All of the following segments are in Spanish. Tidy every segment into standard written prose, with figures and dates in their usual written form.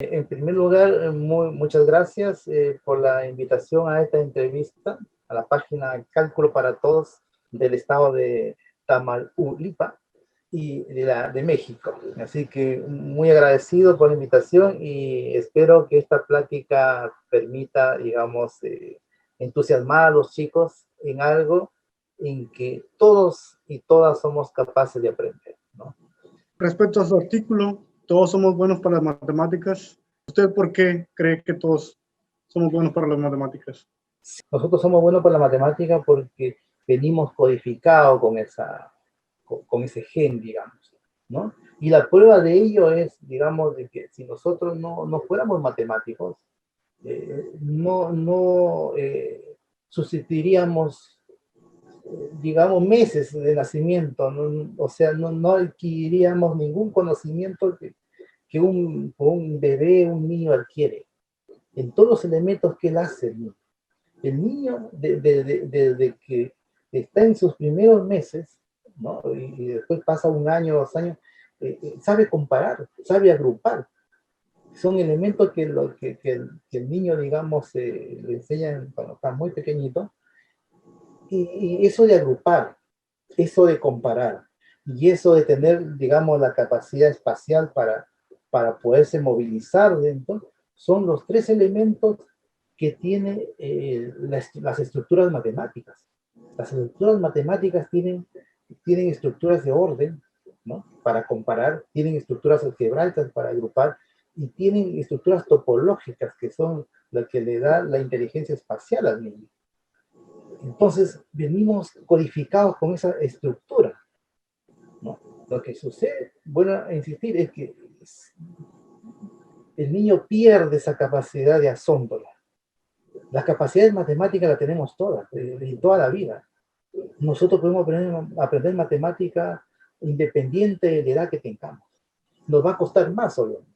En primer lugar, muchas gracias por la invitación a esta entrevista a la página Cálculo para Todos del estado de Tamaulipas y de México. Así que muy agradecido por la invitación y espero que esta plática permita, digamos, entusiasmar a los chicos en algo en que todos y todas somos capaces de aprender, ¿no? Respecto a su artículo, todos somos buenos para las matemáticas. ¿Usted por qué cree que todos somos buenos para las matemáticas? Nosotros somos buenos para la matemática porque venimos codificados con ese gen, digamos, ¿no? Y la prueba de ello es, digamos, de que si nosotros no fuéramos matemáticos, no sustituiríamos, digamos, meses de nacimiento, ¿no? O sea, no adquiriríamos ningún conocimiento que un bebé, un niño adquiere, en todos los elementos que él hace. El niño, desde que está en sus primeros meses, ¿no? Y después pasa un año, 2 años, sabe comparar, sabe agrupar. Son elementos que el niño, digamos, le enseñan cuando está muy pequeñito. Y eso de agrupar, eso de comparar, y eso de tener, digamos, la capacidad espacial para poderse movilizar dentro, son los tres elementos que tienen las estructuras matemáticas. Las estructuras matemáticas tienen estructuras de orden, ¿no? Para comparar, tienen estructuras algebraicas para agrupar, y tienen estructuras topológicas que son las que le da la inteligencia espacial al niño. Entonces, venimos codificados con esa estructura, ¿no? Lo que sucede, bueno, a insistir, es que el niño pierde esa capacidad de asombro. Las capacidades matemáticas las tenemos todas, de toda la vida. Nosotros podemos aprender matemática independiente de la edad que tengamos. Nos va a costar más, obviamente,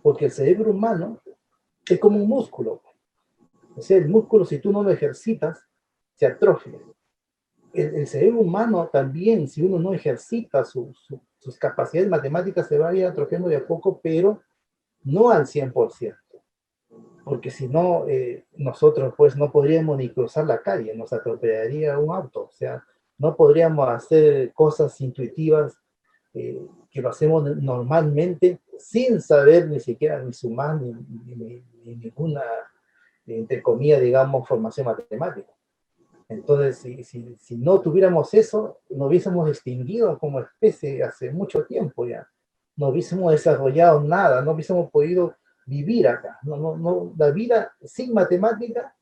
porque el cerebro humano es como un músculo. O sea, el músculo, si tú no lo ejercitas, se atrofia. El cerebro humano también, si uno no ejercita sus capacidades matemáticas, se va a ir atrofiando de a poco, pero no al 100%. Porque si no, nosotros pues no podríamos ni cruzar la calle, nos atropellaría un auto. O sea, no podríamos hacer cosas intuitivas que lo hacemos normalmente sin saber ni siquiera ni sumar ni ninguna, entre comillas, digamos, formación matemática. Entonces, si no tuviéramos eso, nos hubiésemos extinguido como especie hace mucho tiempo ya. No hubiésemos desarrollado nada, no hubiésemos podido vivir acá. La vida sin matemática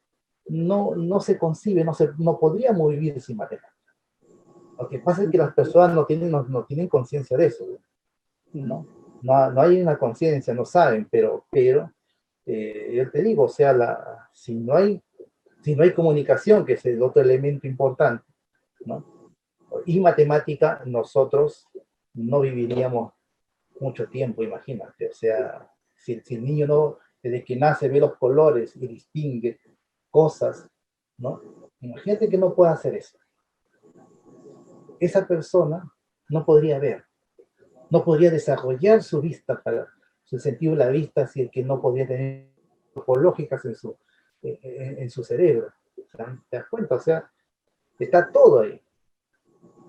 no se concibe, no podríamos vivir sin matemática. Lo que pasa es que las personas no tienen conciencia de eso, ¿no? No hay una conciencia, no saben, pero yo te digo, o sea, si no hay comunicación, que es el otro elemento importante, ¿no? Y matemática, nosotros no viviríamos mucho tiempo, imagínate. O sea, si el niño no, desde que nace, ve los colores y distingue cosas, ¿no? Imagínate que no pueda hacer eso. Esa persona no podría ver, no podría desarrollar su vista, su sentido de la vista, si el que no podría tener lógicas en su cerebro. ¿Te das cuenta? O sea, está todo ahí.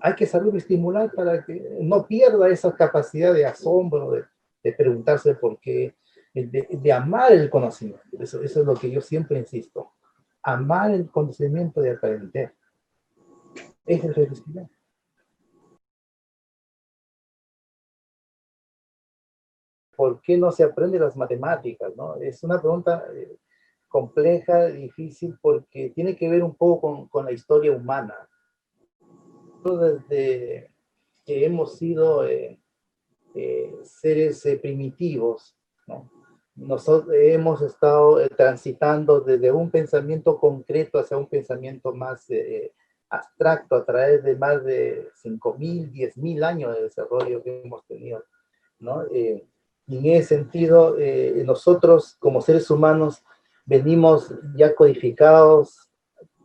Hay que saber estimular para que no pierda esa capacidad de asombro, de preguntarse por qué, de amar el conocimiento. Eso es lo que yo siempre insisto. Amar el conocimiento de aprender. Es el felicidad. ¿Por qué no se aprende las matemáticas? ¿No? Es una pregunta compleja, difícil, porque tiene que ver un poco con la historia humana. Desde que hemos sido seres primitivos, ¿no? Nosotros hemos estado transitando desde un pensamiento concreto hacia un pensamiento más abstracto a través de más de 5.000, 10.000 años de desarrollo que hemos tenido, ¿no? Y en ese sentido, nosotros como seres humanos venimos ya codificados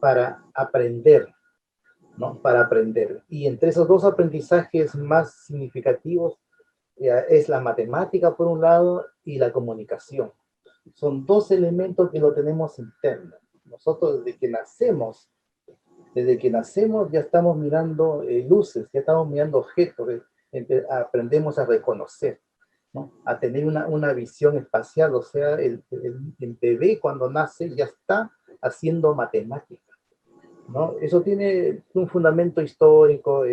para aprender, ¿no? Para aprender. Y entre esos dos aprendizajes más significativos es la matemática por un lado y la comunicación. Son dos elementos que lo tenemos internos. Nosotros desde que nacemos ya estamos mirando luces, ya estamos mirando objetos, aprendemos a reconocer, ¿no? A tener una visión espacial, o sea, el bebé cuando nace ya está haciendo matemática, ¿no? Eso tiene un fundamento histórico,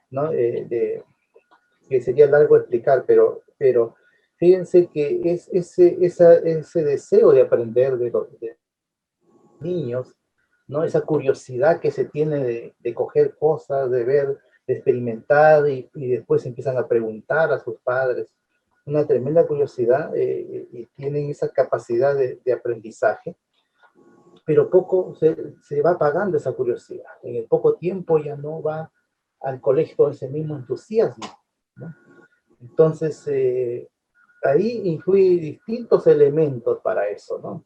¿no? Que sería largo explicar, pero fíjense que es ese deseo de aprender de niños, ¿no? Esa curiosidad que se tiene de coger cosas, de ver, de experimentar y después empiezan a preguntar a sus padres. Una tremenda curiosidad y tienen esa capacidad de aprendizaje, pero poco se va apagando esa curiosidad. En el poco tiempo ya no va al colegio con ese mismo entusiasmo, ¿no? Entonces, ahí influyen distintos elementos para eso, ¿no?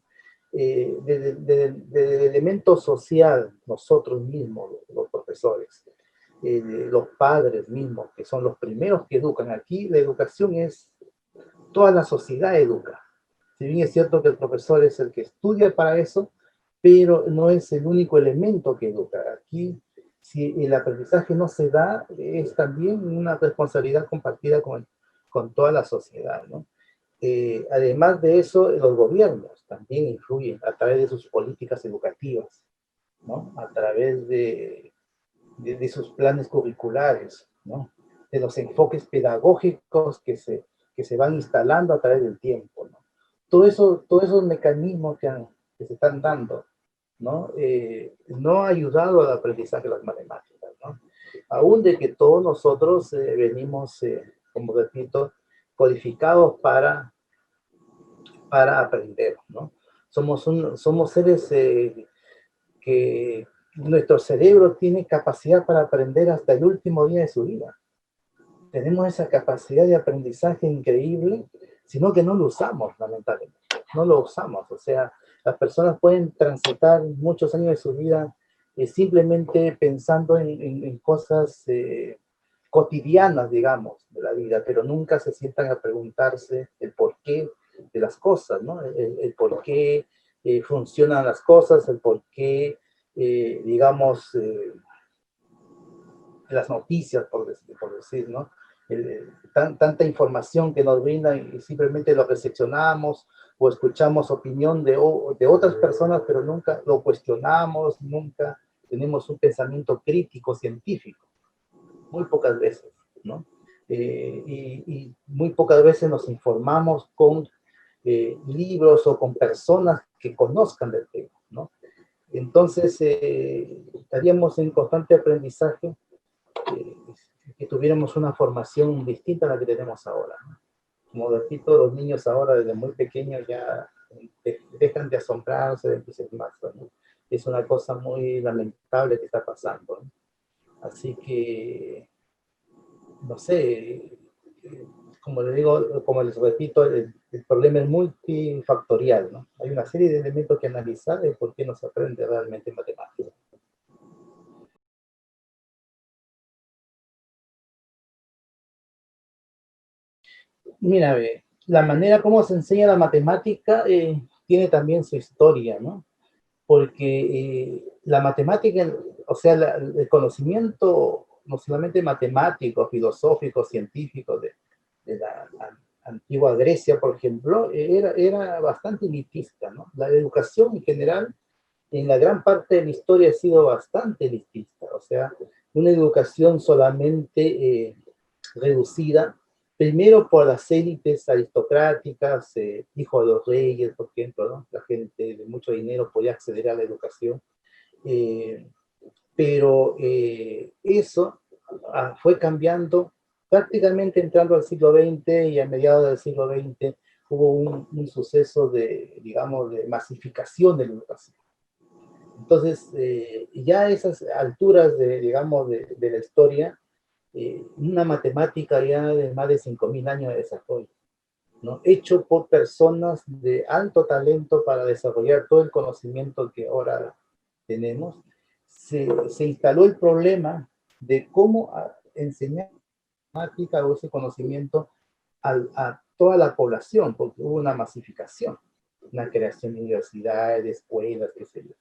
Desde el elemento social, nosotros mismos, los profesores, los padres mismos, que son los primeros que educan. Aquí la educación es, toda la sociedad educa. Si bien es cierto que el profesor es el que estudia para eso, pero no es el único elemento que educa. Aquí, si el aprendizaje no se da, es también una responsabilidad compartida con toda la sociedad, ¿no? Además de eso, los gobiernos también influyen a través de sus políticas educativas, ¿no? A través de sus planes curriculares, ¿no? De los enfoques pedagógicos que se van instalando a través del tiempo, ¿no? Todos esos mecanismos que se están dando, ¿no? No ha ayudado al aprendizaje de las matemáticas, ¿no? Aún de que todos nosotros venimos, como repito, codificados para aprender, ¿no? Somos seres que nuestro cerebro tiene capacidad para aprender hasta el último día de su vida. Tenemos esa capacidad de aprendizaje increíble, sino que no lo usamos, lamentablemente. No lo usamos. O sea, las personas pueden transitar muchos años de su vida simplemente pensando en cosas cotidianas, digamos, de la vida, pero nunca se sientan a preguntarse el porqué de las cosas, ¿no? El por qué funcionan las cosas, el por qué, digamos, las noticias, por decir, ¿no? Tanta información que nos brindan y simplemente lo recepcionamos o escuchamos opinión de otras personas, pero nunca lo cuestionamos, nunca tenemos un pensamiento crítico, científico, muy pocas veces, ¿no? Y muy pocas veces nos informamos con libros o con personas que conozcan del tema, ¿no? Entonces, estaríamos en constante aprendizaje, eh, que tuviéramos una formación distinta a la que tenemos ahora, ¿no? Como repito, los niños ahora desde muy pequeños ya dejan de asombrarse, de entusiasmarse, ¿no? Es una cosa muy lamentable que está pasando, ¿no? Así que, no sé, como les digo, como les repito, el problema es multifactorial, ¿no? Hay una serie de elementos que analizar de por qué no se aprende realmente matemáticas. Mira, la manera como se enseña la matemática tiene también su historia, ¿no? Porque la matemática, o sea, el conocimiento no solamente matemático, filosófico, científico de la antigua Grecia, por ejemplo, era bastante elitista, ¿no? La educación en general, en la gran parte de la historia ha sido bastante elitista, o sea, una educación solamente reducida, primero por las élites aristocráticas, hijos de los reyes, por ejemplo, ¿no? La gente de mucho dinero podía acceder a la educación, eh, pero eso fue cambiando prácticamente entrando al siglo XX y a mediados del siglo XX hubo un suceso de, digamos, de masificación de la educación. Entonces, ya a esas alturas de, digamos, de la historia, una matemática ya de más de 5.000 años de desarrollo, ¿no? Hecho por personas de alto talento para desarrollar todo el conocimiento que ahora tenemos, se instaló el problema de cómo enseñar matemática o ese conocimiento a toda la población, porque hubo una masificación, una creación de universidades, de escuelas, qué sé yo.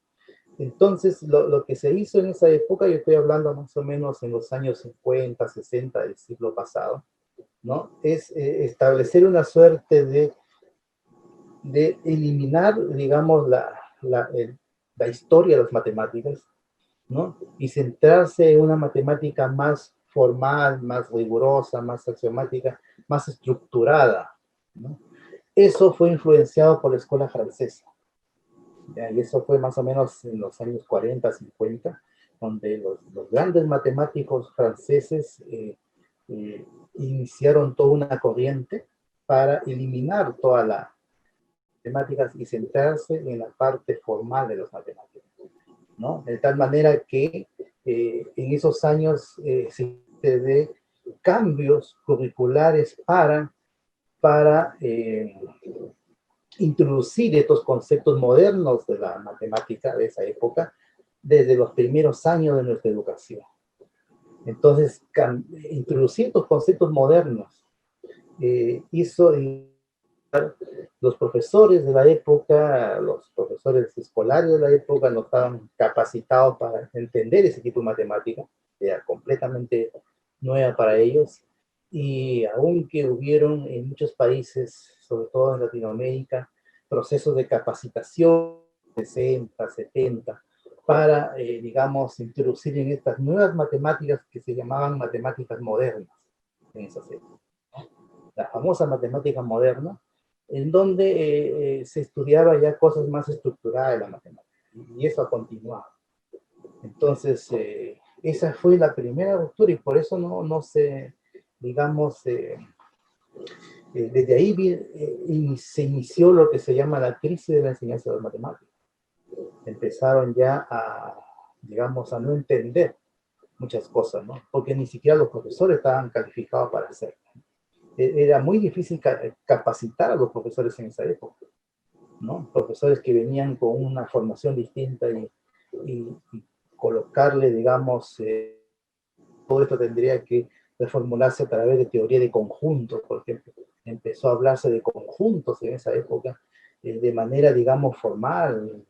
Entonces, lo que se hizo en esa época, yo estoy hablando más o menos en los años 50, 60 del siglo pasado, ¿no? Es establecer una suerte de eliminar, digamos, la historia de las matemáticas, ¿no? Y centrarse en una matemática más formal, más rigurosa, más axiomática, más estructurada, ¿no? Eso fue influenciado por la escuela francesa, ¿ya? Y eso fue más o menos en los años 40, 50, donde los grandes matemáticos franceses iniciaron toda una corriente para eliminar todas las matemáticas y centrarse en la parte formal de las matemáticas, ¿no? De tal manera que en esos años se de cambios curriculares para introducir estos conceptos modernos de la matemática de esa época desde los primeros años de nuestra educación. Entonces, introducir estos conceptos modernos hizo los profesores de la época, los profesores escolares de la época no estaban capacitados para entender ese tipo de matemática, era completamente nueva para ellos, y aunque hubieron en muchos países, sobre todo en Latinoamérica, procesos de capacitación, 60, 70, para, digamos, introducir en estas nuevas matemáticas que se llamaban matemáticas modernas en esas épocas. La famosa matemática moderna, en donde se estudiaba ya cosas más estructuradas de la matemática, y eso ha continuado. Entonces, esa fue la primera ruptura, y por eso no se, digamos, desde ahí se inició lo que se llama la crisis de la enseñanza de las matemáticas. Empezaron ya a, digamos, a no entender muchas cosas, ¿no? Porque ni siquiera los profesores estaban calificados para hacerlo. Era muy difícil capacitar a los profesores en esa época, ¿no? Profesores que venían con una formación distinta y colocarle, digamos, todo esto tendría que reformularse a través de teoría de conjuntos, por ejemplo. Empezó a hablarse de conjuntos en esa época de manera, digamos, formal,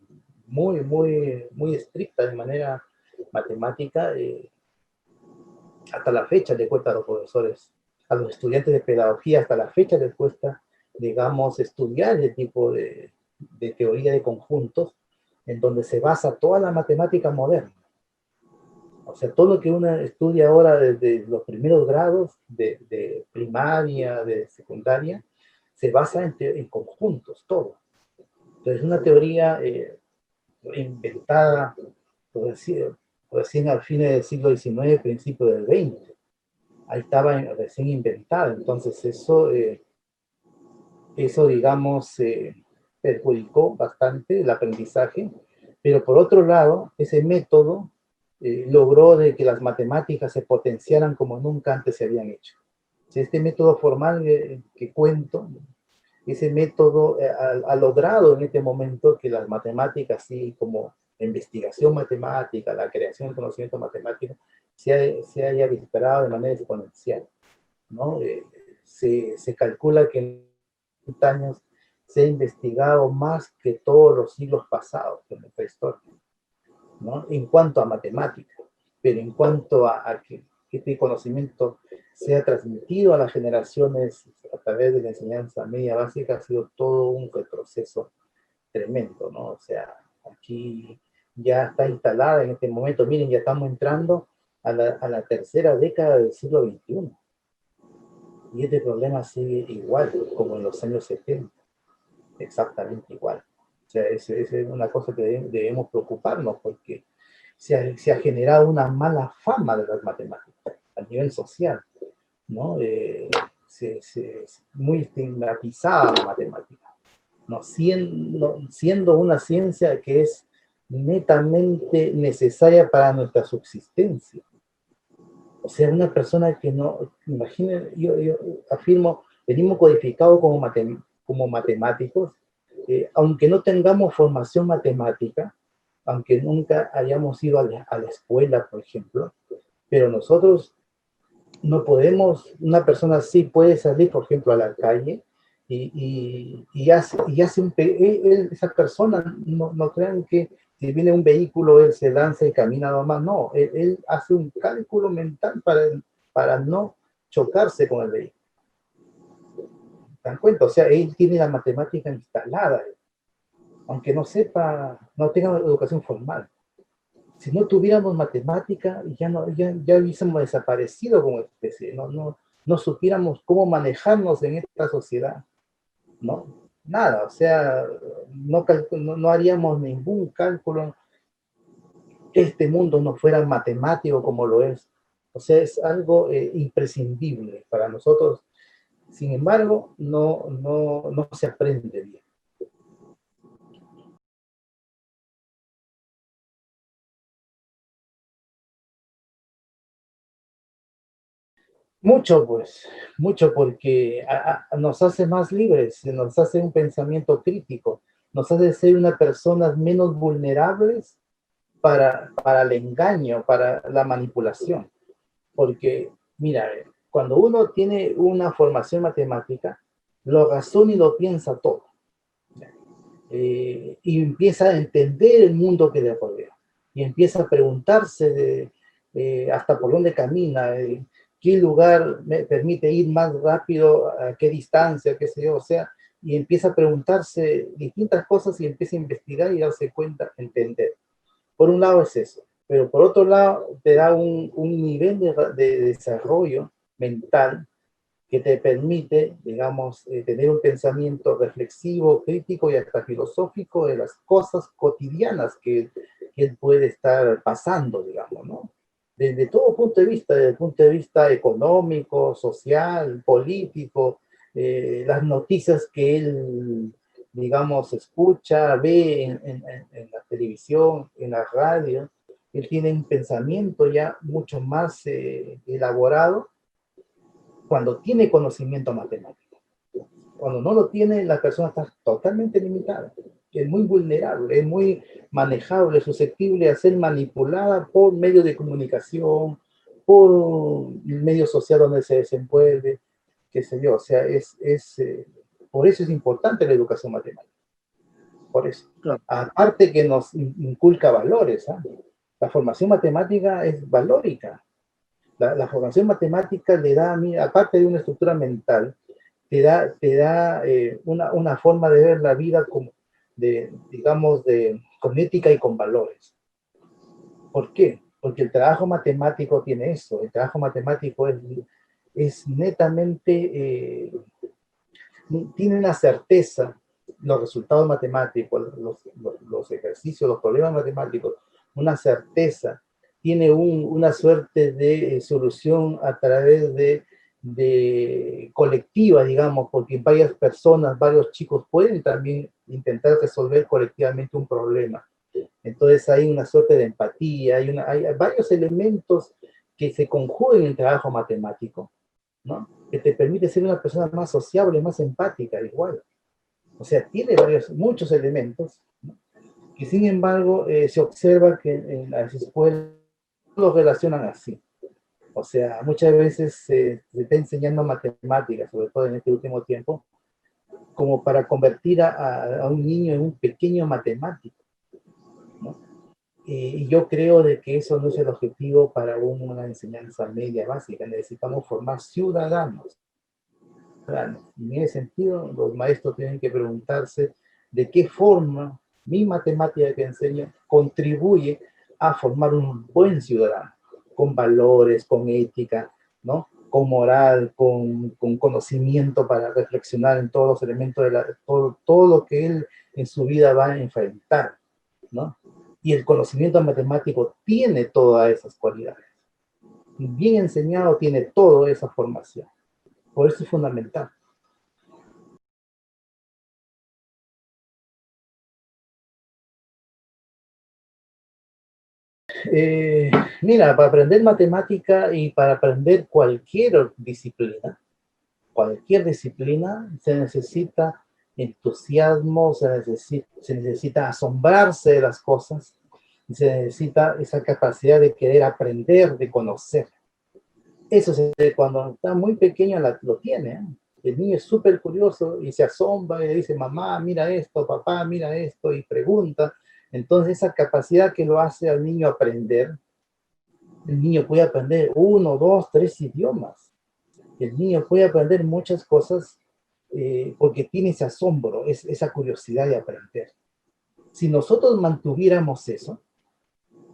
muy estricta, de manera matemática. Hasta la fecha le cuesta a los profesores, a los estudiantes de pedagogía, hasta la fecha les cuesta, digamos, estudiar ese tipo de teoría de conjuntos, en donde se basa toda la matemática moderna. O sea, todo lo que uno estudia ahora desde los primeros grados de primaria, de secundaria, se basa en conjuntos, todo. Entonces, una teoría inventada, recién al fin del siglo XIX, principio del XX. Ahí estaba recién inventada, entonces eso digamos, perjudicó bastante el aprendizaje, pero por otro lado, ese método logró de que las matemáticas se potenciaran como nunca antes se habían hecho. Este método formal que cuento, ese método ha logrado en este momento que las matemáticas, así como la investigación matemática, la creación del conocimiento matemático, se haya disparado de manera exponencial, ¿no? Se calcula que en 30 años se ha investigado más que todos los siglos pasados de nuestra historia, ¿no? En cuanto a matemática, pero en cuanto a que este conocimiento sea transmitido a las generaciones a través de la enseñanza media básica, ha sido todo un retroceso tremendo, ¿no? O sea, aquí ya está instalada en este momento, miren, ya estamos entrando a la tercera década del siglo XXI. Y este problema sigue igual, como en los años 70, exactamente igual. O sea, es una cosa que debemos preocuparnos, porque se ha generado una mala fama de las matemáticas a nivel social, ¿no? Muy estigmatizada la matemática, ¿no? Siendo una ciencia que es netamente necesaria para nuestra subsistencia. O sea, una persona que no, imaginen, yo afirmo, venimos codificados como matemáticos, aunque no tengamos formación matemática, aunque nunca hayamos ido a la escuela, por ejemplo, pero nosotros No podemos, una persona sí puede salir, por ejemplo, a la calle y hace esa persona, no crean que si viene un vehículo, él se lanza y camina nomás, no, él hace un cálculo mental para no chocarse con el vehículo. ¿Te dan cuenta? O sea, él tiene la matemática instalada, aunque no sepa, no tenga educación formal. Si no tuviéramos matemática, ya hubiésemos desaparecido como especie, no supiéramos cómo manejarnos en esta sociedad, ¿no? Nada, o sea, no haríamos ningún cálculo, este mundo no fuera matemático como lo es. O sea, es algo imprescindible para nosotros. Sin embargo, no se aprende bien. Mucho, pues, mucho porque nos hace más libres, nos hace un pensamiento crítico, nos hace ser unas personas menos vulnerables para el engaño, para la manipulación. Porque, mira, cuando uno tiene una formación matemática, lo razona y lo piensa todo. Y empieza a entender el mundo que le rodea. Y empieza a preguntarse hasta por dónde camina, qué lugar me permite ir más rápido, a qué distancia, qué sé yo, o sea, y empieza a preguntarse distintas cosas y empieza a investigar y darse cuenta, entender. Por un lado es eso, pero por otro lado te da un nivel de desarrollo mental que te permite, digamos, tener un pensamiento reflexivo, crítico y hasta filosófico de las cosas cotidianas que él puede estar pasando, digamos, ¿no? Desde todo punto de vista, desde el punto de vista económico, social, político, las noticias que él, digamos, escucha, ve en la televisión, en la radio, él tiene un pensamiento ya mucho más elaborado cuando tiene conocimiento matemático. Cuando no lo tiene, la persona está totalmente limitada. Es muy vulnerable, es muy manejable, susceptible a ser manipulada por medios de comunicación, por el medio social donde se desenvuelve, qué sé yo. O sea, por eso es importante la educación matemática. Por eso. Claro. Aparte que nos inculca valores. ¿Eh? La formación matemática es valórica. La formación matemática le da, mira, aparte de una estructura mental, te da una forma de ver la vida como digamos, con ética y con valores. ¿Por qué? Porque el trabajo matemático tiene eso. El trabajo matemático es netamente, tiene una certeza, los resultados matemáticos, los ejercicios, los problemas matemáticos, una certeza, tiene una suerte de solución a través de colectiva, digamos, porque varias personas, varios chicos pueden también intentar resolver colectivamente un problema. Entonces hay una suerte de empatía, hay varios elementos que se conjugan en el trabajo matemático, ¿no? Que te permite ser una persona más sociable, más empática, igual. O sea, tiene muchos elementos, ¿no? Que sin embargo se observa que en las escuelas lo relacionan así. O sea, muchas veces se está enseñando matemáticas, sobre todo en este último tiempo, como para convertir a un niño en un pequeño matemático, ¿no? Y yo creo de que eso no es el objetivo para una enseñanza media básica. Necesitamos formar ciudadanos. En ese sentido, los maestros tienen que preguntarse de qué forma mi matemática que enseño contribuye a formar un buen ciudadano, con valores, con ética, ¿no? Con moral, con conocimiento para reflexionar en todos los elementos todo lo que él en su vida va a enfrentar, ¿no? Y el conocimiento matemático tiene todas esas cualidades. Bien enseñado tiene toda esa formación. Por eso es fundamental. Eh, Mira, para aprender matemática y para aprender cualquier disciplina, se necesita entusiasmo, se necesita asombrarse de las cosas, y se necesita esa capacidad de querer aprender, de conocer. Eso cuando está muy pequeño lo tiene. ¿Eh? El niño es súper curioso y se asombra y le dice, mamá, mira esto, papá, mira esto, y pregunta. Entonces esa capacidad que lo hace al niño aprender, el niño puede aprender uno, dos, tres idiomas. El niño puede aprender muchas cosas porque tiene ese asombro, esa curiosidad de aprender. Si nosotros mantuviéramos eso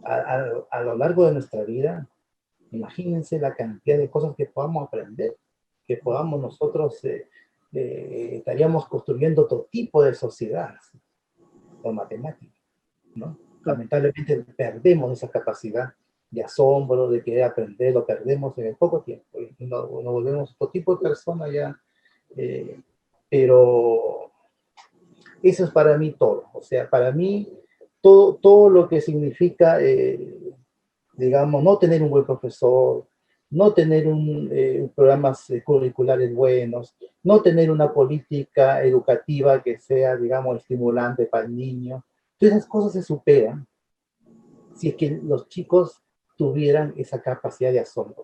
a lo largo de nuestra vida, imagínense la cantidad de cosas que podamos aprender, que podamos nosotros, estaríamos construyendo otro tipo de sociedad con matemáticas, ¿no? Claro. Lamentablemente perdemos esa capacidad de asombro, de querer aprender, lo perdemos en el poco tiempo, y nos volvemos otro tipo de persona ya, eh, pero eso es para mí todo, o sea, para mí todo lo que significa digamos, no tener un buen profesor, no tener programas curriculares buenos, no tener una política educativa que sea, digamos, estimulante para el niño. Todas esas cosas se superan si es que los chicos tuvieran esa capacidad de asombro,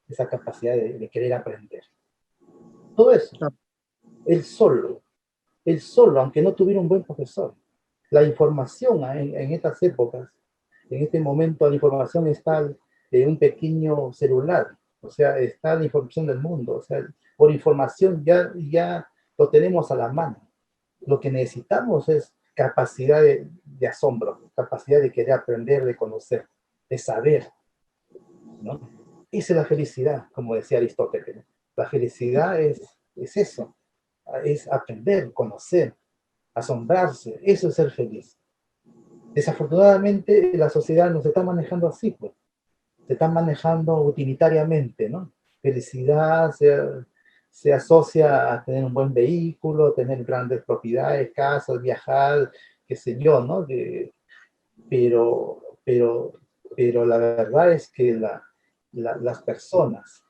esa capacidad de querer aprender. Todo eso, Claro. él solo, aunque no tuviera un buen profesor. La información en estas épocas, en este momento, la información está en un pequeño celular, o sea, está la información del mundo, o sea, por información ya lo tenemos a la mano. Lo que necesitamos es capacidad de asombro, capacidad de querer aprender, de conocer, de saber, ¿no? Esa es la felicidad, como decía Aristóteles, ¿no? La felicidad es eso, es aprender, conocer, asombrarse, eso es ser feliz. Desafortunadamente la sociedad nos está manejando así, pues. Se está manejando utilitariamente, ¿no? Felicidad se asocia a tener un buen vehículo, tener grandes propiedades, casas, viajar, qué sé yo, ¿no? Pero, pero, pero la verdad es que las personas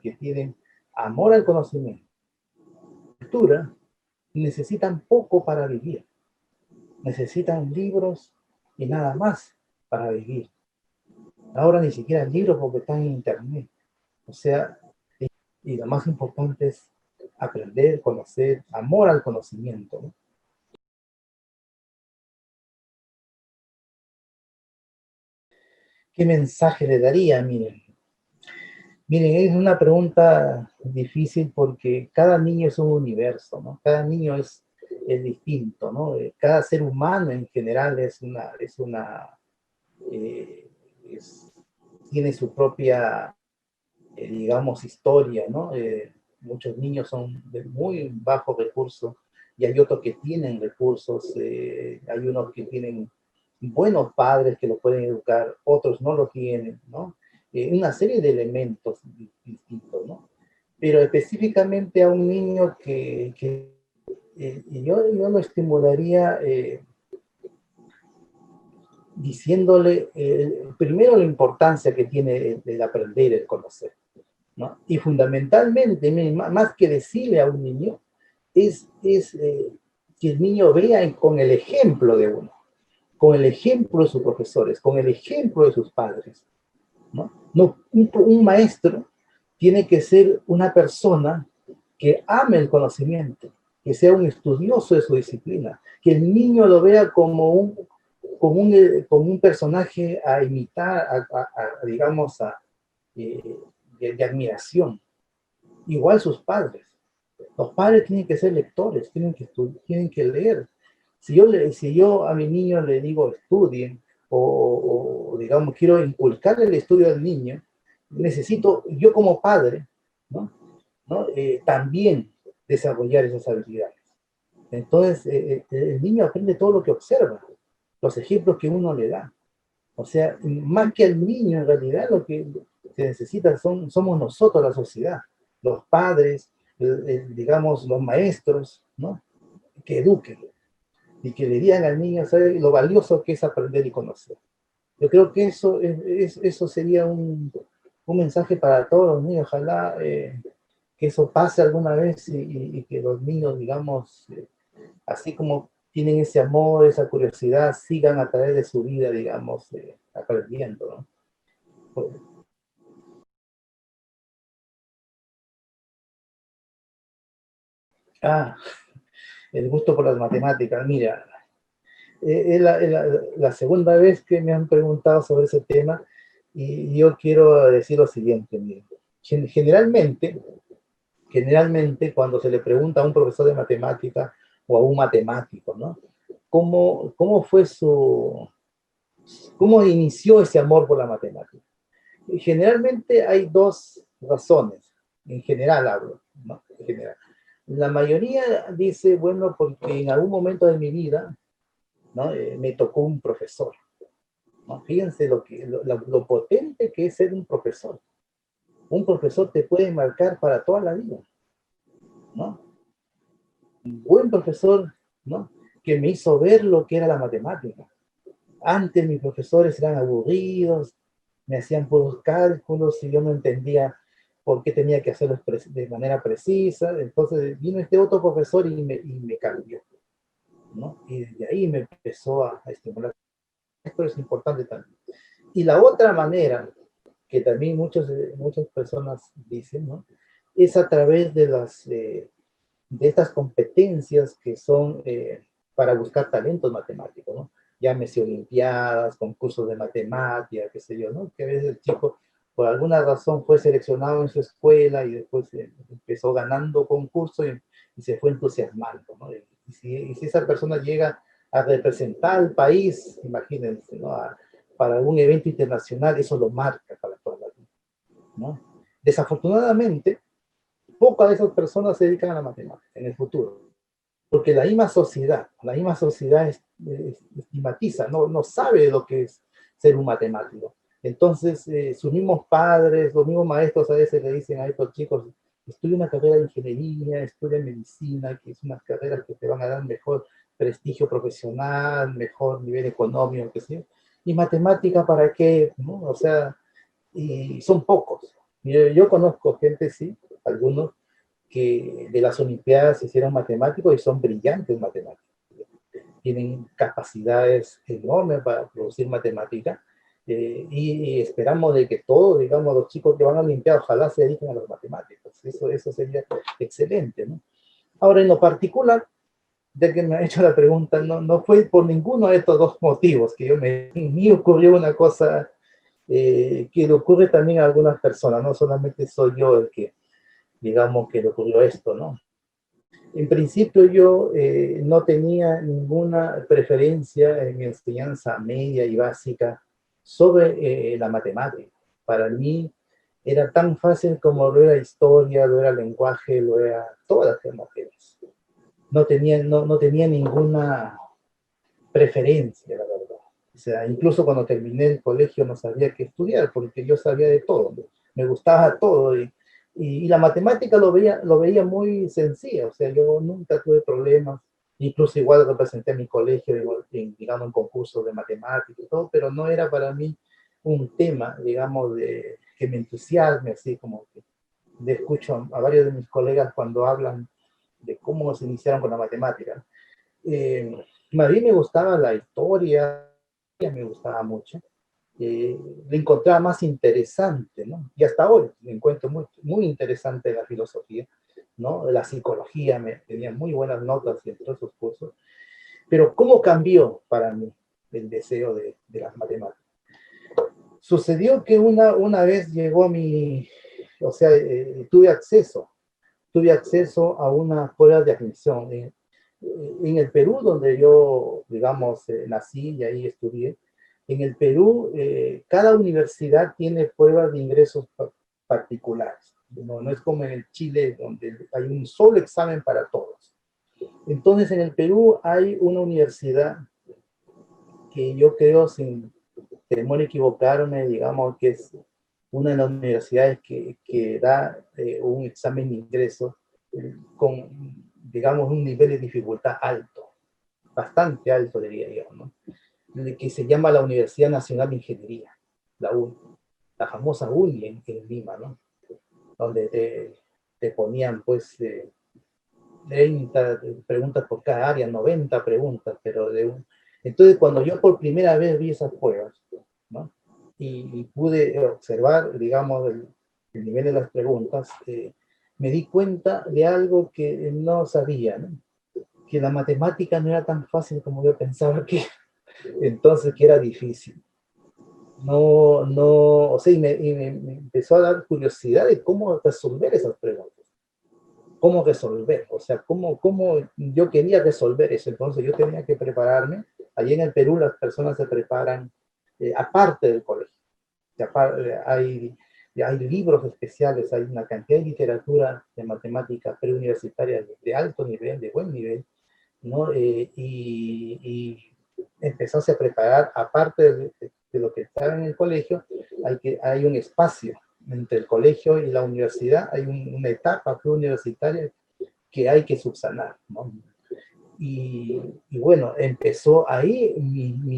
que tienen amor al conocimiento, cultura, necesitan poco para vivir, necesitan libros y nada más para vivir. Ahora ni siquiera libros porque están en internet. O sea, y lo más importante es aprender, conocer, amor al conocimiento, ¿no? ¿Qué mensaje le daría? Miren, es una pregunta difícil porque cada niño es un universo, ¿no? Cada niño es distinto, ¿no? Cada ser humano en general eh, es- tiene su propia, digamos, historia, ¿no? Muchos niños son de muy bajo recurso y hay otros que tienen recursos, hay unos que tienen buenos padres que lo pueden educar, otros no lo tienen, ¿no? Una serie de elementos distintos, ¿no? Pero específicamente a un niño yo lo estimularía diciéndole primero la importancia que tiene el aprender, el conocer, ¿no? Y fundamentalmente, más que decirle a un niño, es que el niño vea con el ejemplo de uno, con el ejemplo de sus profesores, con el ejemplo de sus padres, ¿no? Un maestro tiene que ser una persona que ame el conocimiento, que sea un estudioso de su disciplina, que el niño lo vea como un personaje a imitar, digamos, eh, de admiración. Igual sus padres. Los padres tienen que ser lectores, tienen que leer. Si yo a mi niño le digo estudien, digamos, quiero inculcarle el estudio al niño, necesito, yo como padre, ¿no? ¿No? También desarrollar esas habilidades. Entonces, el niño aprende todo lo que observa, los ejemplos que uno le da. O sea, más que al niño, en realidad lo que se necesita somos nosotros, la sociedad, los padres, digamos, los maestros, ¿no? Que eduquen y que le digan al niño, ¿sabe? Lo valioso que es aprender y conocer. Yo creo que eso sería un mensaje para todos los niños. Ojalá que eso pase alguna vez y que los niños, digamos, así como tienen ese amor, esa curiosidad, sigan a través de su vida, digamos, aprendiendo, ¿no? Ah, el gusto por las matemáticas. Mira, es la segunda vez que me han preguntado sobre ese tema y yo quiero decir lo siguiente. Mira. Generalmente cuando se le pregunta a un profesor de matemática o a un matemático, ¿no? ¿Cómo fue cómo inició ese amor por la matemática? Y generalmente hay dos razones, en general hablo, ¿no? En general. La mayoría dice, bueno, porque en algún momento de mi vida, ¿no? Me tocó un profesor, ¿no? Fíjense lo potente que es ser un profesor. Un profesor te puede marcar para toda la vida, ¿no? Un buen profesor, ¿no? Que me hizo ver lo que era la matemática. Antes mis profesores eran aburridos, me hacían puros cálculos y yo no entendía por qué tenía que hacerlos de manera precisa. Entonces vino este otro profesor y me cambió, ¿no? Y de ahí me empezó a estimular. Esto es importante también. Y la otra manera, que también muchas personas dicen, ¿no? Es a través de estas competencias que son para buscar talentos matemáticos, ¿no? Llámese olimpiadas, concursos de matemática, qué sé yo, ¿no? Que a veces el chico, por alguna razón, fue seleccionado en su escuela y después empezó ganando concursos y se fue entusiasmando, ¿no? Y si esa persona llega a representar al país, imagínense, ¿no? Para algún evento internacional, eso lo marca para toda la vida, ¿no? Desafortunadamente, pocas de esas personas se dedican a la matemática en el futuro, porque la misma sociedad estigmatiza, no sabe lo que es ser un matemático. Entonces, sus mismos padres, los mismos maestros a veces le dicen a estos chicos, estudia una carrera de ingeniería, estudia medicina, que es unas carreras que te van a dar mejor prestigio profesional, mejor nivel económico, que sé. Y matemática, ¿para qué? ¿No? O sea, y son pocos. Yo conozco gente, sí, algunos, que de las Olimpiadas se hicieron matemáticos y son brillantes matemáticos. Tienen capacidades enormes para producir matemática y esperamos de que todos, digamos, los chicos que van a Olimpiadas, ojalá se dediquen a las matemáticas. Eso sería excelente, ¿no? Ahora, en lo particular, ya que me ha hecho la pregunta, no fue por ninguno de estos dos motivos que en mí ocurrió una cosa que le ocurre también a algunas personas, no solamente soy yo el que, digamos, que le ocurrió esto, ¿no? En principio yo no tenía ninguna preferencia en mi enseñanza media y básica sobre la matemática. Para mí era tan fácil como lo era historia, lo era lenguaje, lo era todas las materias. No tenía ninguna preferencia, la verdad. O sea, incluso cuando terminé el colegio no sabía qué estudiar, porque yo sabía de todo, me gustaba todo, y la matemática lo veía muy sencilla, o sea, yo nunca tuve problemas, incluso igual representé a mi colegio, digamos, en concursos de matemática y todo, pero no era para mí un tema, digamos, que me entusiasme, así como que escucho a varios de mis colegas cuando hablan de cómo se iniciaron con la matemática. Eh, Más bien me gustaba la historia, me gustaba mucho. Le encontraba más interesante, ¿no? Y hasta hoy le encuentro muy interesante la filosofía, ¿no? La psicología, me tenía muy buenas notas entre esos cursos. Pero ¿cómo cambió para mí el deseo de las matemáticas? Sucedió que una vez llegó a mi, o sea, tuve acceso a una prueba de admisión en el Perú, donde yo, digamos, nací y ahí estudié. En el Perú, cada universidad tiene pruebas de ingresos particulares. No es como en el Chile, donde hay un solo examen para todos. Entonces, en el Perú hay una universidad que yo creo, sin temor a equivocarme, digamos que es una de las universidades que da un examen de ingreso con, digamos, un nivel de dificultad alto, bastante alto, diría yo, ¿no? Que se llama la Universidad Nacional de Ingeniería, la UNI, la famosa UNI en Lima, ¿no? Donde te ponían, pues, 30 preguntas por cada área, 90 preguntas, pero Entonces, cuando yo por primera vez vi esas pruebas, ¿no? Y pude observar, digamos, el nivel de las preguntas, me di cuenta de algo que no sabía, ¿no? Que la matemática no era tan fácil como yo pensaba que, entonces que era difícil. No, no, o sea, me empezó a dar curiosidad de cómo resolver esas preguntas. Cómo resolver, o sea, cómo yo quería resolver eso. Entonces yo tenía que prepararme. Allí en el Perú las personas se preparan aparte del colegio. Hay libros especiales, hay una cantidad de literatura de matemática preuniversitaria de alto nivel, de buen nivel, ¿no? Y empezarse a preparar, aparte de lo que estaba en el colegio, hay un espacio entre el colegio y la universidad, hay una etapa preuniversitaria que hay que subsanar, ¿no? Y bueno, empezó ahí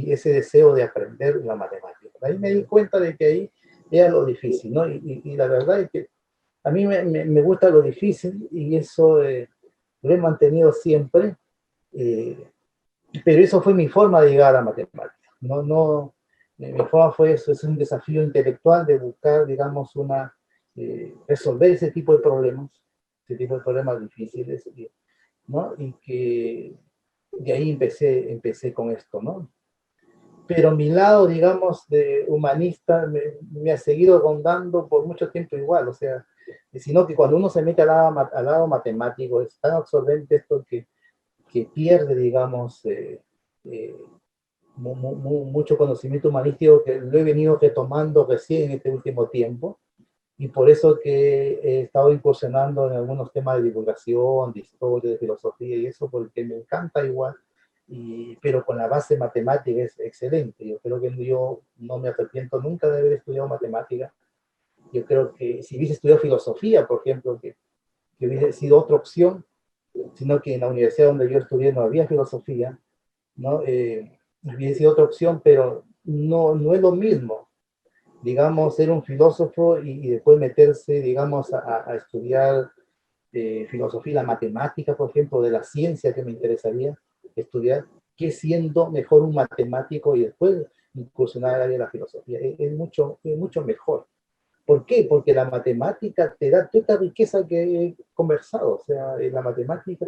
ese deseo de aprender la matemática. Ahí me di cuenta de que ahí era lo difícil, ¿no? Y la verdad es que a mí me gusta lo difícil y eso lo he mantenido siempre, eh, pero eso fue mi forma de llegar a la matemática. No, no, mi forma fue eso, es un desafío intelectual de buscar, digamos, resolver ese tipo de problemas difíciles, ¿no? Y que de ahí empecé con esto, ¿no? Pero mi lado, digamos, de humanista me ha seguido rondando por mucho tiempo igual, o sea, sino que cuando uno se mete al lado matemático, es tan absorbente esto que pierde, digamos, eh, mucho conocimiento humanístico que lo he venido retomando recién en este último tiempo, y por eso que he estado incursionando en algunos temas de divulgación, de historia, de filosofía y eso, porque me encanta igual, pero con la base matemática es excelente. Yo creo que yo no me arrepiento nunca de haber estudiado matemática. Yo creo que si hubiese estudiado filosofía, por ejemplo, que hubiese sido otra opción, sino que en la universidad donde yo estudié no había filosofía, ¿no? Hubiese sido otra opción, pero no es lo mismo, digamos, ser un filósofo y después meterse, digamos, a estudiar filosofía, la matemática, por ejemplo, de la ciencia que me interesaría estudiar, que siendo mejor un matemático y después incursionar al área de la filosofía. Es mucho mejor. ¿Por qué? Porque la matemática te da toda esta riqueza que he conversado. O sea, en la matemática,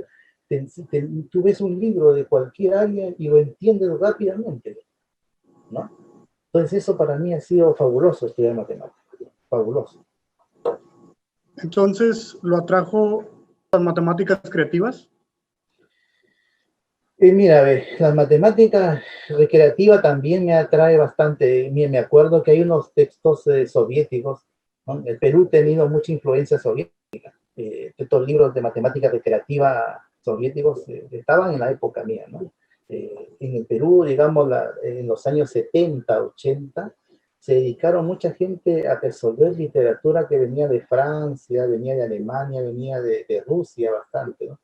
tú ves un libro de cualquier área y lo entiendes rápidamente, ¿no? Entonces eso para mí ha sido fabuloso estudiar matemáticas, fabuloso. Entonces, ¿lo atrajo las matemáticas creativas? Mira, las matemáticas recreativas también me atrae bastante. Me acuerdo que hay unos textos soviéticos, ¿no? El Perú ha tenido mucha influencia soviética. Estos libros de matemática recreativa soviéticos estaban en la época mía, ¿no? En el Perú, digamos, en los años 70, 80, se dedicaron mucha gente a resolver literatura que venía de Francia, venía de Alemania, venía de Rusia bastante, ¿no?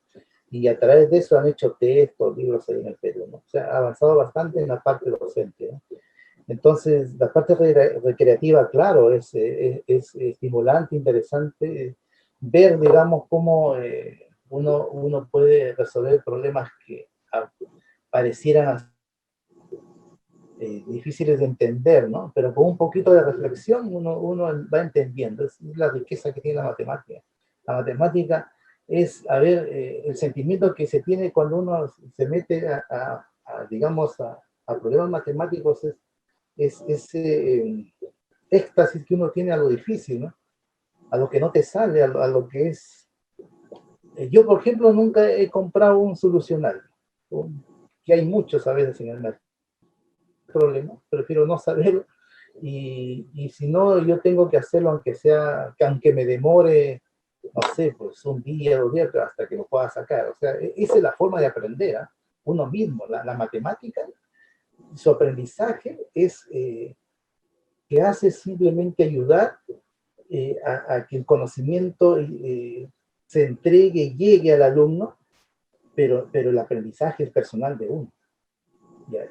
Y a través de eso han hecho textos, libros ahí en el Perú, ¿no? O sea, ha avanzado bastante en la parte docente, ¿no? Entonces, la parte recreativa, claro, es estimulante, interesante ver, digamos, cómo uno puede resolver problemas que parecieran difíciles de entender, ¿no? Pero con un poquito de reflexión uno va entendiendo. Es la riqueza que tiene la matemática. La matemática es, a ver, el sentimiento que se tiene cuando uno se mete digamos, a problemas matemáticos es ese éxtasis que uno tiene a lo difícil, ¿no? A lo que no te sale, a lo que es. Yo, por ejemplo, nunca he comprado un solucionario, que hay muchos a veces en el mercado. Problema, prefiero no saberlo. Y si no, yo tengo que hacerlo, aunque me demore, no sé, pues un día, 2 días, pero hasta que lo pueda sacar. O sea, esa es la forma de aprender, ¿eh? Uno mismo, la matemática, su aprendizaje es que hace simplemente ayudar a que el conocimiento se entregue y llegue al alumno, pero el aprendizaje es personal de uno. Ya,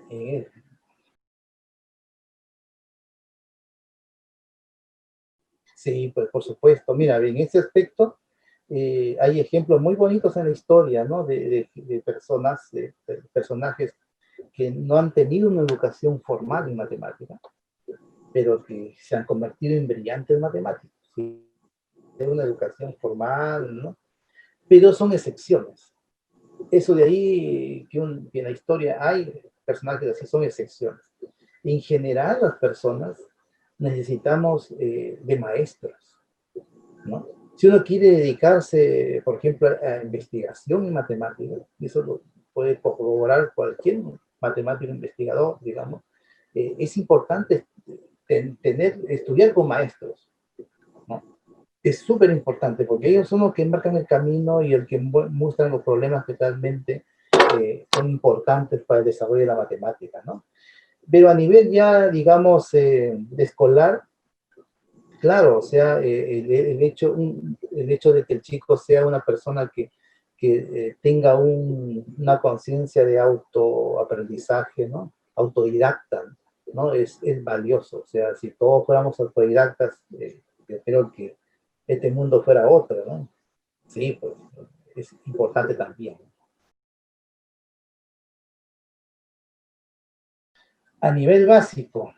sí, pues por supuesto. Mira, en ese aspecto hay ejemplos muy bonitos en la historia, ¿no? De personas, de personajes que no han tenido una educación formal en matemática, pero que se han convertido en brillantes matemáticos, ¿sí? de una educación formal, ¿no? Pero son excepciones. Eso de ahí, que en la historia hay personajes así, son excepciones. En general, las personas necesitamos de maestros, ¿no? Si uno quiere dedicarse, por ejemplo, a investigación en matemáticas, eso lo puede corroborar cualquier matemático investigador, digamos, es importante estudiar con maestros, ¿no? Es súper importante porque ellos son los que marcan el camino y el que muestran los problemas que realmente son importantes para el desarrollo de la matemática, ¿no? Pero a nivel ya, digamos, de escolar, claro, o sea, el hecho de que el chico sea una persona que tenga una conciencia de autoaprendizaje, ¿no? Autodidacta, ¿no? Es valioso. O sea, si todos fuéramos autodidactas, yo creo que este mundo fuera otro, ¿no? Sí, pues es importante también. A nivel básico,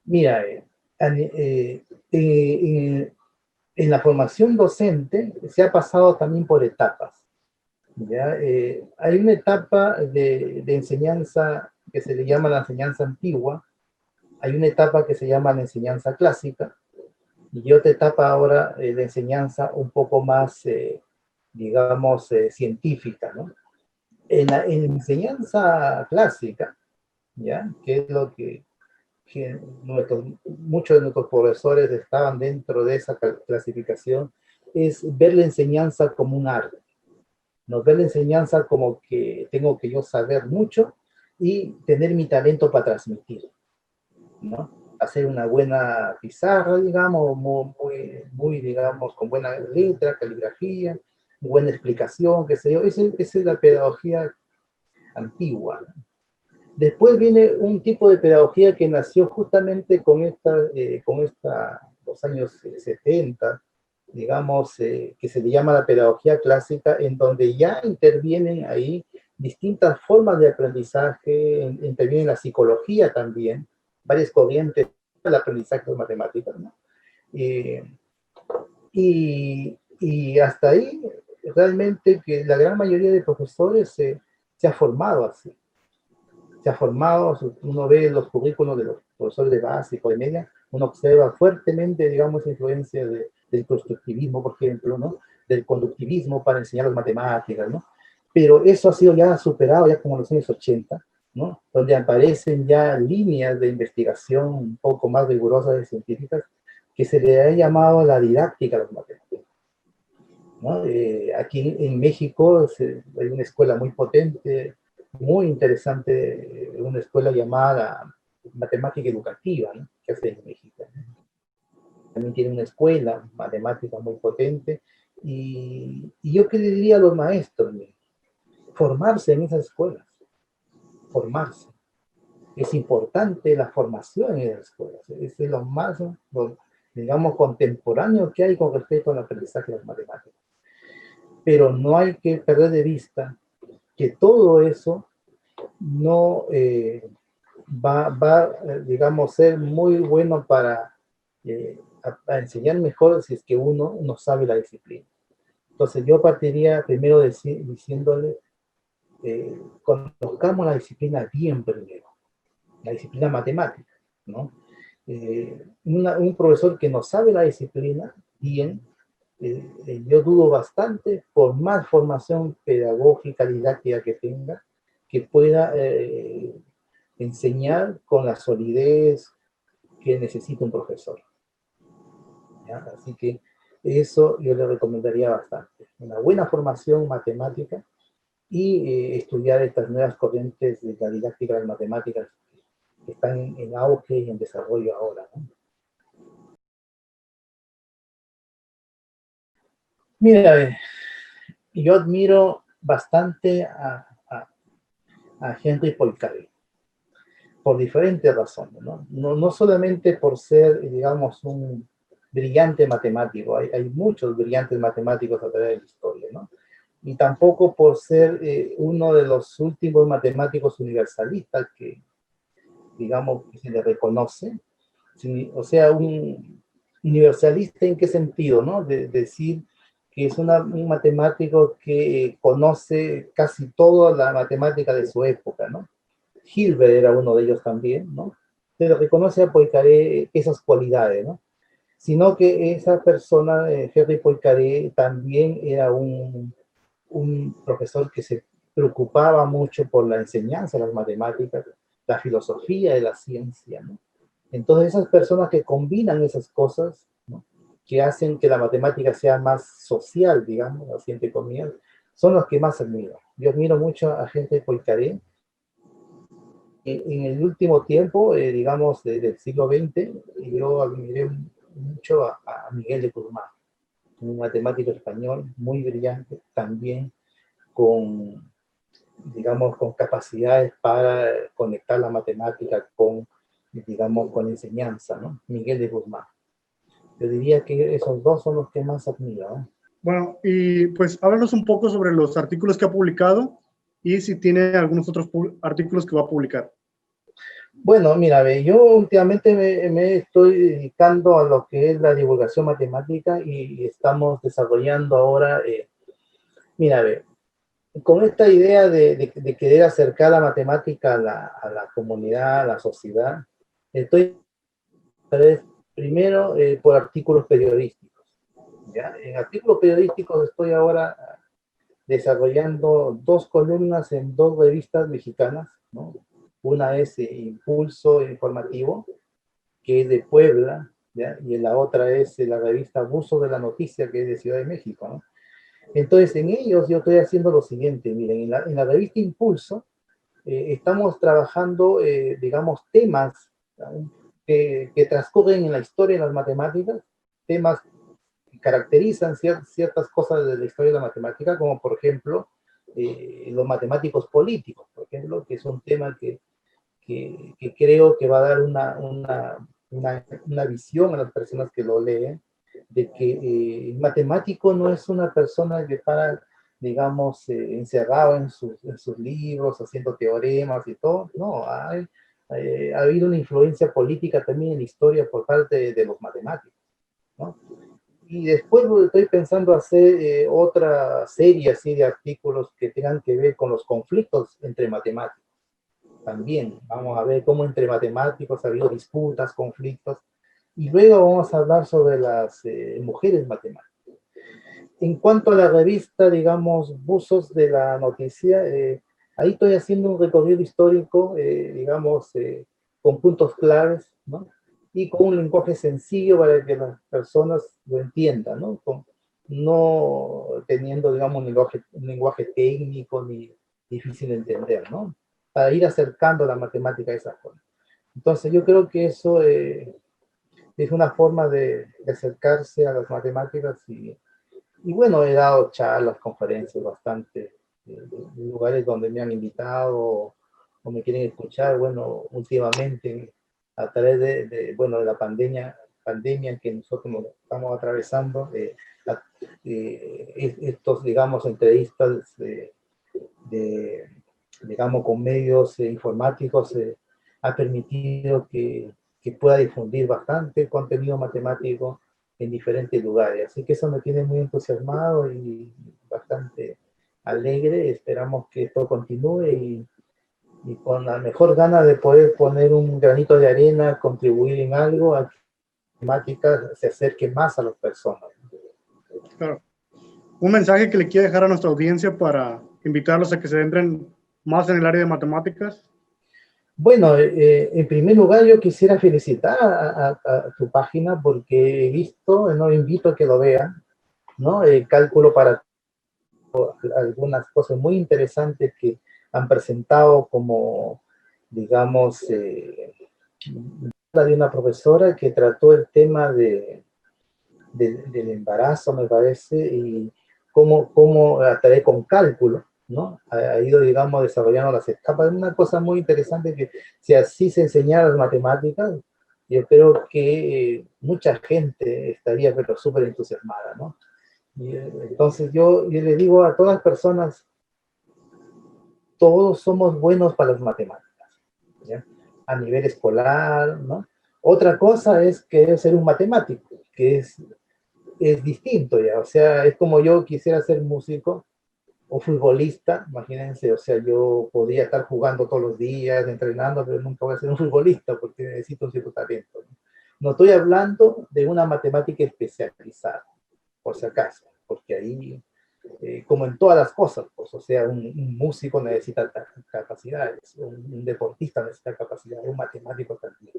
mira, en la formación docente se ha pasado también por etapas. ¿Ya? Hay una etapa de enseñanza que se le llama la enseñanza antigua, hay una etapa que se llama la enseñanza clásica, y otra etapa ahora de enseñanza un poco más, digamos, científica, ¿no? En la enseñanza clásica, ¿ya? Que es lo que muchos de nuestros profesores estaban dentro de esa clasificación, es ver la enseñanza como un arte. Nos ve la enseñanza como que tengo que yo saber mucho y tener mi talento para transmitir, ¿no? Hacer una buena pizarra, digamos, muy, digamos, con buena letra, caligrafía, buena explicación, qué sé yo. Esa es la pedagogía antigua, ¿no? Después viene un tipo de pedagogía que nació justamente los años 70, digamos, que se le llama la pedagogía clásica, en donde ya intervienen ahí distintas formas de aprendizaje, interviene la psicología también, varias corrientes del aprendizaje de matemáticas, ¿no? Eh, y hasta ahí, realmente que la gran mayoría de profesores se ha formado así. Se ha formado, uno ve los currículos de los profesores de básico, de media, uno observa fuertemente, digamos, influencia del constructivismo, por ejemplo, ¿no? Del conductivismo para enseñar las matemáticas, ¿no? Pero eso ha sido ya superado, ya como en los años 80, ¿no? Donde aparecen ya líneas de investigación un poco más rigurosas y científicas que se le ha llamado la didáctica de las matemáticas, ¿no? Aquí en México hay una escuela muy potente, muy interesante, una escuela llamada Matemática Educativa, ¿no? Que hace en México. También tiene una escuela matemática muy potente. Y yo qué le diría a los maestros, ¿no? Formarse en esas escuelas, formarse. Es importante la formación en las escuelas. Es lo más, digamos, contemporáneo que hay con respecto al aprendizaje de las matemáticas. Pero no hay que perder de vista que todo eso no digamos, ser muy bueno para a enseñar mejor si es que uno no sabe la disciplina. Entonces yo partiría primero diciéndole, conozcamos la disciplina bien primero, la disciplina matemática, ¿no? Un profesor que no sabe la disciplina bien, yo dudo bastante, por más formación pedagógica, didáctica que tenga, que pueda enseñar con la solidez que necesita un profesor, ¿ya? Así que eso yo le recomendaría bastante. Una buena formación matemática y estudiar estas nuevas corrientes de la didáctica de las matemáticas que están en auge y en desarrollo ahora, ¿no? Mira, yo admiro bastante a Henry Poincaré por diferentes razones, ¿no? No solamente por ser, digamos, un brillante matemático, hay muchos brillantes matemáticos a través de la historia, ¿no? Y tampoco por ser uno de los últimos matemáticos universalistas que, digamos, que se le reconoce, o sea, universalista ¿en qué sentido, no? De decir que es un matemático que conoce casi toda la matemática de su época, ¿no? Hilbert era uno de ellos también, ¿no? Pero reconoce a Poincaré esas cualidades, ¿no? Sino que esa persona, Henri Poincaré, también era un profesor que se preocupaba mucho por la enseñanza de las matemáticas, la filosofía de la ciencia, ¿no? Entonces esas personas que combinan esas cosas, ¿no? Que hacen que la matemática sea más social, digamos, así entre comillas, son los que más admiro. Yo admiro mucho a gente de Poincaré. En el último tiempo, digamos, del siglo XX, yo admiré mucho a Miguel de Guzmán, un matemático español muy brillante, también con, digamos, con capacidades para conectar la matemática con, digamos, con enseñanza, ¿no? Miguel de Guzmán. Yo diría que esos dos son los que más admiro, ¿no? Bueno, y pues háblanos un poco sobre los artículos que ha publicado y si tiene algunos otros artículos que va a publicar. Bueno, mira, ve, yo últimamente me estoy dedicando a lo que es la divulgación matemática y estamos desarrollando ahora, mira, ve, con esta idea de querer acercar la matemática a la comunidad, a la sociedad, estoy primero por artículos periodísticos. ¿Ya? En artículos periodísticos estoy ahora desarrollando dos columnas en dos revistas mexicanas, ¿no? Una es Impulso Informativo, que es de Puebla, ¿ya? Y la otra es la revista Buzo de la Noticia, que es de Ciudad de México, ¿no? Entonces, en ellos yo estoy haciendo lo siguiente, miren, en la revista Impulso estamos trabajando, digamos, temas, ¿no? Que transcurren en la historia de las matemáticas, temas que caracterizan ciertas cosas de la historia de la matemática, como por ejemplo los matemáticos políticos, por ejemplo, que es un tema que creo que va a dar una visión a las personas que lo leen, de que el matemático no es una persona que para, digamos, encerrado en sus libros, haciendo teoremas y todo. No, ha habido una influencia política también en la historia por parte de los matemáticos, ¿no? Y después estoy pensando hacer otra serie así de artículos que tengan que ver con los conflictos entre matemáticos. También vamos a ver cómo entre matemáticos ha habido disputas, conflictos, y luego vamos a hablar sobre las mujeres matemáticas. En cuanto a la revista, digamos, Buzos de la Noticia, ahí estoy haciendo un recorrido histórico, digamos, con puntos claves, ¿no? Y con un lenguaje sencillo para que las personas lo entiendan, ¿no? No teniendo, digamos, un lenguaje técnico ni difícil de entender, ¿no? Para ir acercando la matemática a esa forma. Entonces, yo creo que eso es una forma de acercarse a las matemáticas y bueno, he dado charlas, conferencias bastante, en lugares donde me han invitado o me quieren escuchar. Bueno, últimamente, a través bueno, de la pandemia que nosotros estamos atravesando, estos, digamos, entrevistas de, digamos, con medios informáticos, ha permitido que pueda difundir bastante contenido matemático en diferentes lugares. Así que eso me tiene muy entusiasmado y bastante alegre. Esperamos que esto continúe y con la mejor gana de poder poner un granito de arena, contribuir en algo a que la matemática se acerque más a las personas. Claro. Un mensaje que le quiero dejar a nuestra audiencia para invitarlos a que se entren más en el área de matemáticas. Bueno, en primer lugar yo quisiera felicitar a tu página porque he visto, no invito a que lo vean, ¿no? El cálculo para algunas cosas muy interesantes que han presentado como, digamos, de una profesora que trató el tema del embarazo, me parece, y cómo a través con cálculo, ¿no? Ha ido, digamos, desarrollando las etapas. Es una cosa muy interesante que si así se enseñara las matemáticas, yo creo que mucha gente estaría pero súper entusiasmada, ¿no? Y, entonces yo le digo a todas las personas, todos somos buenos para las matemáticas, ¿ya? A nivel escolar, ¿no? Otra cosa es querer ser un matemático, que es distinto ya, o sea, es como yo quisiera ser músico o futbolista, imagínense, o sea, yo podría estar jugando todos los días, entrenando, pero nunca voy a ser un futbolista porque necesito un cierto talento. No estoy hablando de una matemática especializada, por si acaso, porque ahí, como en todas las cosas, pues, o sea, un músico necesita capacidades, un deportista necesita capacidades, un matemático también.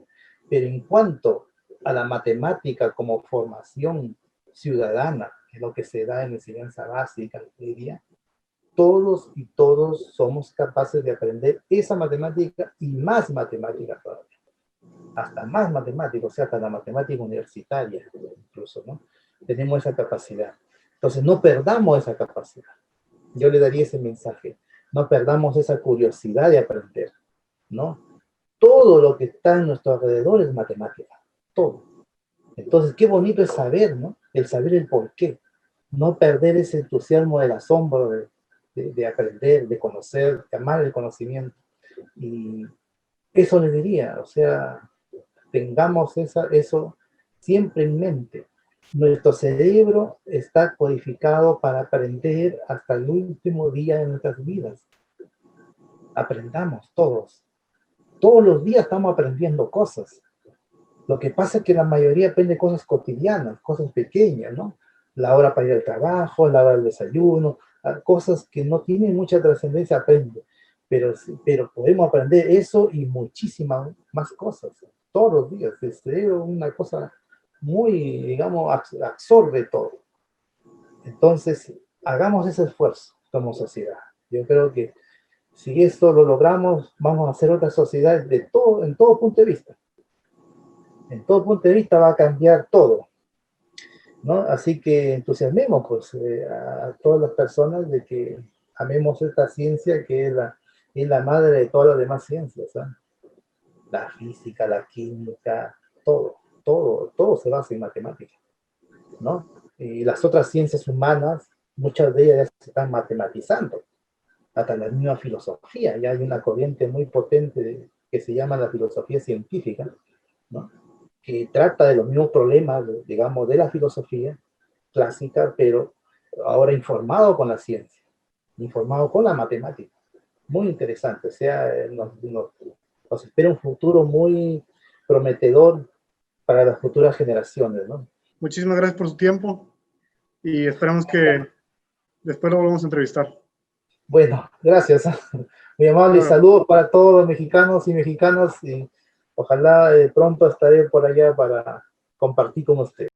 Pero en cuanto a la matemática como formación ciudadana, que es lo que se da en la enseñanza básica, media, todos y todos somos capaces de aprender esa matemática y más matemática todavía. Hasta más matemática, o sea, hasta la matemática universitaria, incluso, ¿no? Tenemos esa capacidad. Entonces, no perdamos esa capacidad. Yo le daría ese mensaje. No perdamos esa curiosidad de aprender, ¿no? Todo lo que está en nuestro alrededor es matemática. Todo. Entonces, qué bonito es saber, ¿no? El saber el por qué. No perder ese entusiasmo del asombro de aprender, de conocer, de amar el conocimiento. Y eso le diría, o sea, tengamos eso siempre en mente. Nuestro cerebro está codificado para aprender hasta el último día de nuestras vidas. Aprendamos todos. Todos los días estamos aprendiendo cosas. Lo que pasa es que la mayoría aprende cosas cotidianas, cosas pequeñas, ¿no? La hora para ir al trabajo, la hora del desayuno, cosas que no tienen mucha trascendencia aprende. Pero podemos aprender eso y muchísimas más cosas todos los días. El cerebro es una cosa muy, digamos, absorbe todo. Entonces, hagamos ese esfuerzo como sociedad. Yo creo que si esto lo logramos, vamos a hacer otra sociedad de todo, en todo punto de vista. En todo punto de vista va a cambiar todo, ¿no? Así que entusiasmemos pues, a todas las personas de que amemos esta ciencia que es la madre de todas las demás ciencias, ¿eh? La física, la química, todo se basa en matemáticas, ¿no? Y las otras ciencias humanas, muchas de ellas se están matematizando, hasta la misma filosofía, ya hay una corriente muy potente que se llama la filosofía científica, ¿no? Que trata de los mismos problemas, digamos, de la filosofía clásica, pero ahora informado con la ciencia, informado con la matemática. Muy interesante, o sea, nos espera un futuro muy prometedor para las futuras generaciones, ¿no? Muchísimas gracias por su tiempo y esperamos que después lo volvamos a entrevistar. Bueno, gracias. Muy amable, Claro. saludos para todos los mexicanos y mexicanas y ojalá pronto estaré por allá para compartir con ustedes.